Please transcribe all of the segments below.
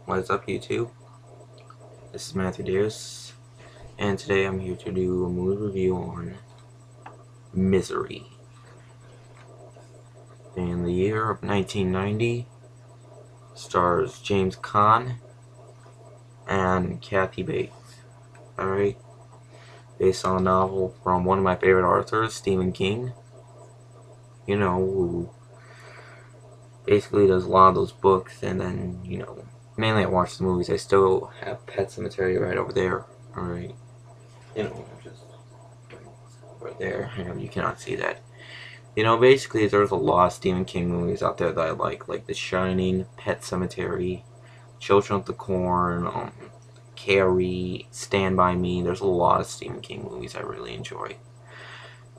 What's up, YouTube? This is Matthew Davis, and today I'm here to do a movie review on Misery. In the year of 1990, stars James Caan and Kathy Bates. Alright? Based on a novel from one of my favorite authors, Stephen King. You know, who basically does a lot of those books, and then, mainly I watch the movies. I still have Pet Sematary right over there. Alright? Just right there. You cannot see that. Basically, there's a lot of Stephen King movies out there that I like The Shining, Pet Sematary, Children of the Corn, Carrie, Stand By Me. There's a lot of Stephen King movies I really enjoy.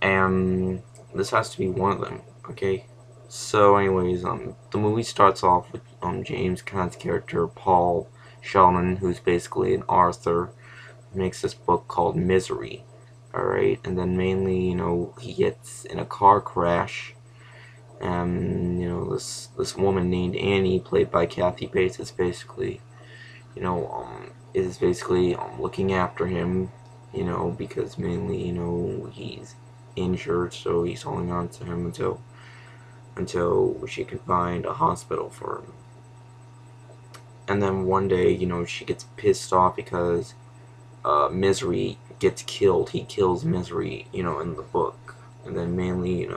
And this has to be one of them, okay? So anyways, the movie starts off with James Caan's character, Paul Sheldon, who's basically an author, makes this book called Misery. Alright, and then mainly, he gets in a car crash, and, this woman named Annie, played by Kathy Bates, is basically, looking after him, because mainly, he's injured, so he's holding on to him until she can find a hospital for him. And then one day, she gets pissed off because Misery gets killed. He kills Misery, in the book. And then mainly,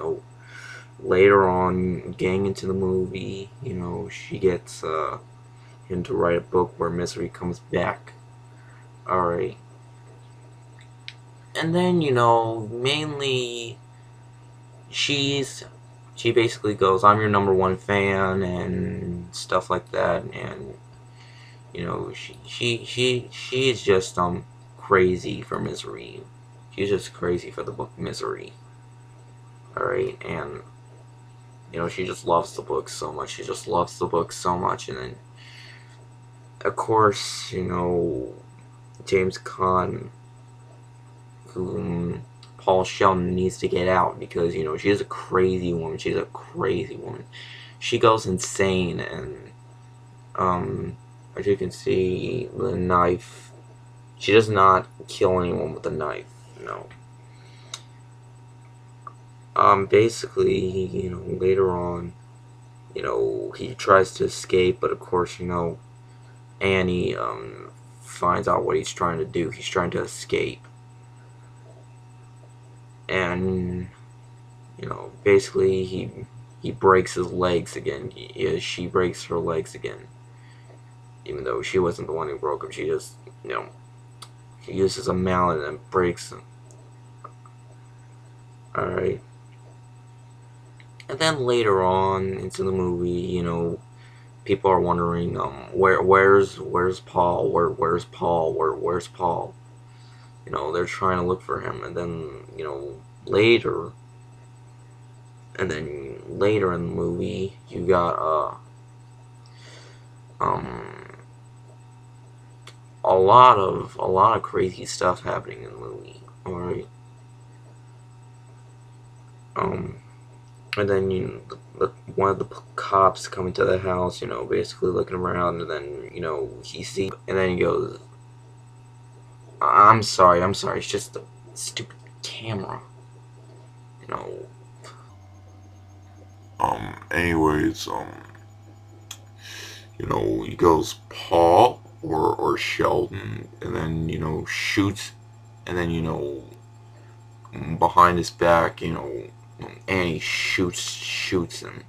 later on, getting into the movie, she gets him to write a book where Misery comes back. Alright. And then, mainly, she basically goes, I'm your #1 fan, and stuff like that, and, she is just, crazy for Misery. She's just crazy for the book Misery. Alright, and she just loves the book so much. She just loves the book so much, and then of course, James Caan, whom Paul Sheldon needs to get out because, she's a crazy woman. She's a crazy woman. She goes insane, and as you can see, the knife, she does not kill anyone with a knife, basically, later on, he tries to escape, but of course, Annie, finds out what he's trying to do. He's trying to escape. And, basically, he breaks his legs again. She breaks her legs again. Even though she wasn't the one who broke them, she just, she uses a mallet and breaks them. Alright. And then later on into the movie, people are wondering, where's Paul? Where's Paul? Where's Paul? They're trying to look for him, and then, later in the movie, you got, a lot of crazy stuff happening in the movie. Alright. And then, one of the cops come into the house, basically looking around, and then, he sees, and then he goes, I'm sorry, it's just the stupid camera. Anyways, he goes Paul or Sheldon, and then, shoots, and then, behind his back, Annie shoots him.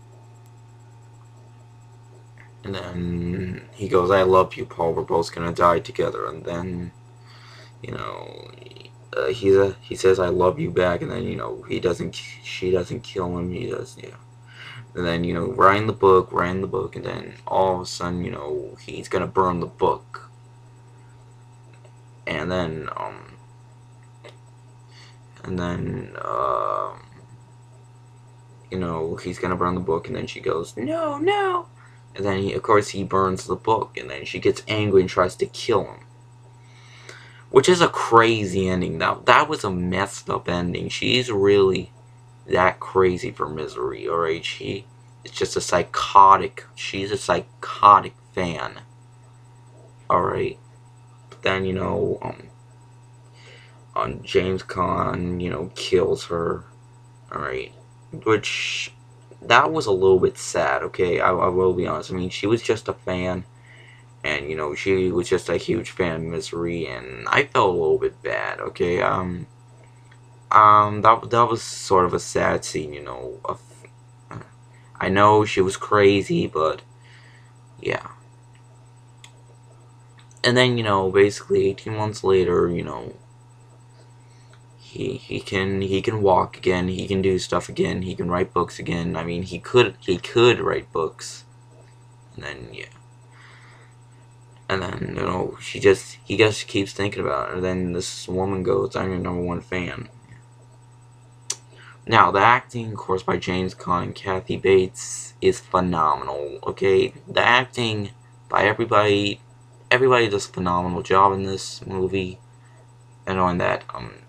And then he goes, I love you, Paul, we're both gonna die together. And then, he says, I love you back, and then, she doesn't kill him, he does, yeah. And then, writing the book, and then all of a sudden, he's gonna burn the book. And then, he's gonna burn the book, and then she goes, no, no. And then, of course, he burns the book, and then she gets angry and tries to kill him. Which is a crazy ending. That was a messed up ending. She's really that crazy for Misery, alright? She's a psychotic fan. Alright. But then, James Caan, kills her. Alright. Which, that was a little bit sad, okay? I will be honest. I mean, she was just a fan. And, she was just a huge fan of Misery. And I felt a little bit bad, okay? That was sort of a sad scene, I know she was crazy, but yeah. And then, basically 18 months later, he can walk again, he can do stuff again, he can write books again. I mean, he could write books. And then yeah. And then, he just keeps thinking about it. And then this woman goes, "I'm your #1 fan." Now, the acting, of course, by James Caan and Kathy Bates is phenomenal, okay? The acting by everybody does a phenomenal job in this movie. And on that,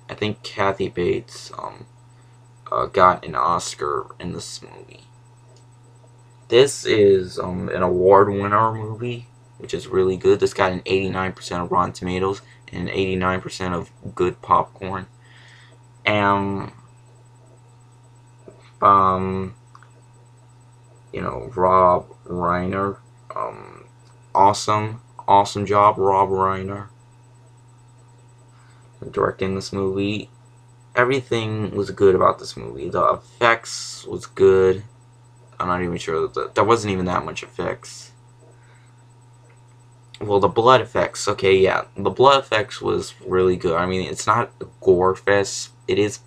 I think Kathy Bates, got an Oscar in this movie. This is, an award winner movie, which is really good. This got an 89% of Rotten Tomatoes and 89% of good popcorn. And Rob Reiner, awesome job, Rob Reiner, directing this movie. Everything was good about this movie. The effects was good. I'm not even sure that there wasn't even that much effects. Well, the blood effects, okay, yeah, the blood effects was really good. I mean, it's not a gore fest. It is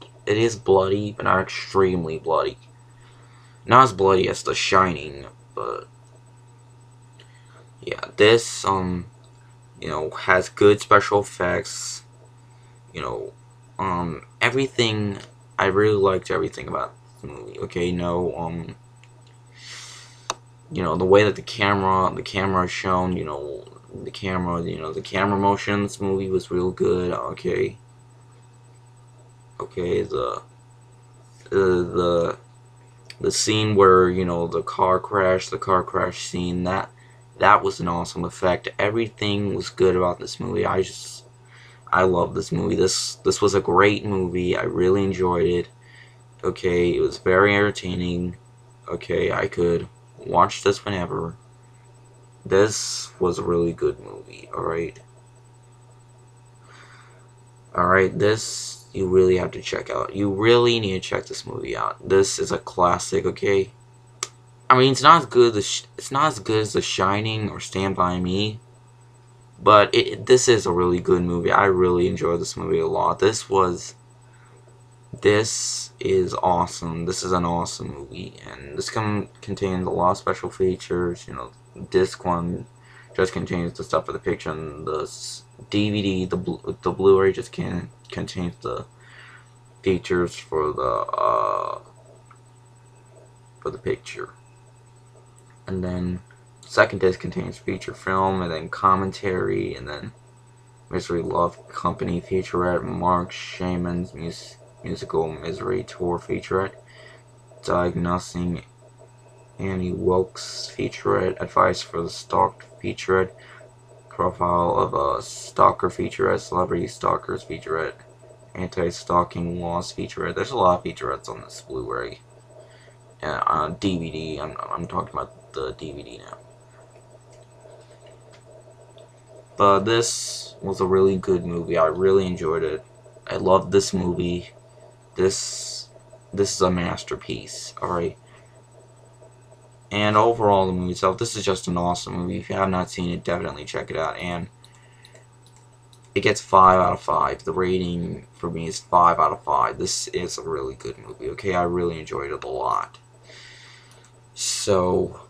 bloody, but not extremely bloody. Not as bloody as The Shining, but yeah, this has good special effects. Everything. I really liked everything about the movie. Okay, the way that the camera is shown. The camera motion in this movie was real good. Okay, the scene where the car crash scene, that was an awesome effect. Everything was good about this movie. I love this movie. This was a great movie. I really enjoyed it. Okay, it was very entertaining. Okay, I could watch this whenever. This was a really good movie. Alright, this you really have to check out. You really need to check this movie out. This is a classic, okay? I mean, it's not as good as The Shining or Stand By Me, but this is a really good movie. I really enjoyed this movie a lot. This is awesome. This is an awesome movie, and this contains a lot of special features. Disc 1 just contains the stuff for the picture, and the DVD, the Blu-ray just contains the features for the picture. And then second disc contains feature film, and then commentary, and then Misery Love Company featurette, Mark Shaman's musical Misery Tour featurette, Diagnosing Annie Wilkes featurette, Advice for the Stalked featurette, Profile of a Stalker featurette, Celebrity Stalkers featurette, Anti-Stalking Laws featurette. There's a lot of featurettes on this Blu-ray. On DVD, I'm talking about the DVD now. But this was a really good movie. I really enjoyed it. I loved this movie. This is a masterpiece. Alright. And overall, the movie itself, this is just an awesome movie. If you have not seen it, definitely check it out. And it gets 5 out of 5. The rating for me is 5 out of 5. This is a really good movie. Okay, I really enjoyed it a lot. So,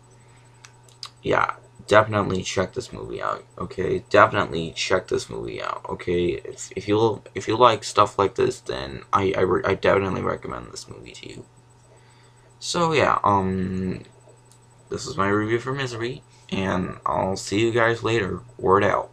yeah, definitely check this movie out. Okay, definitely check this movie out. Okay, if you like stuff like this, then I definitely recommend this movie to you. So yeah, this is my review for Misery, and I'll see you guys later. Word out.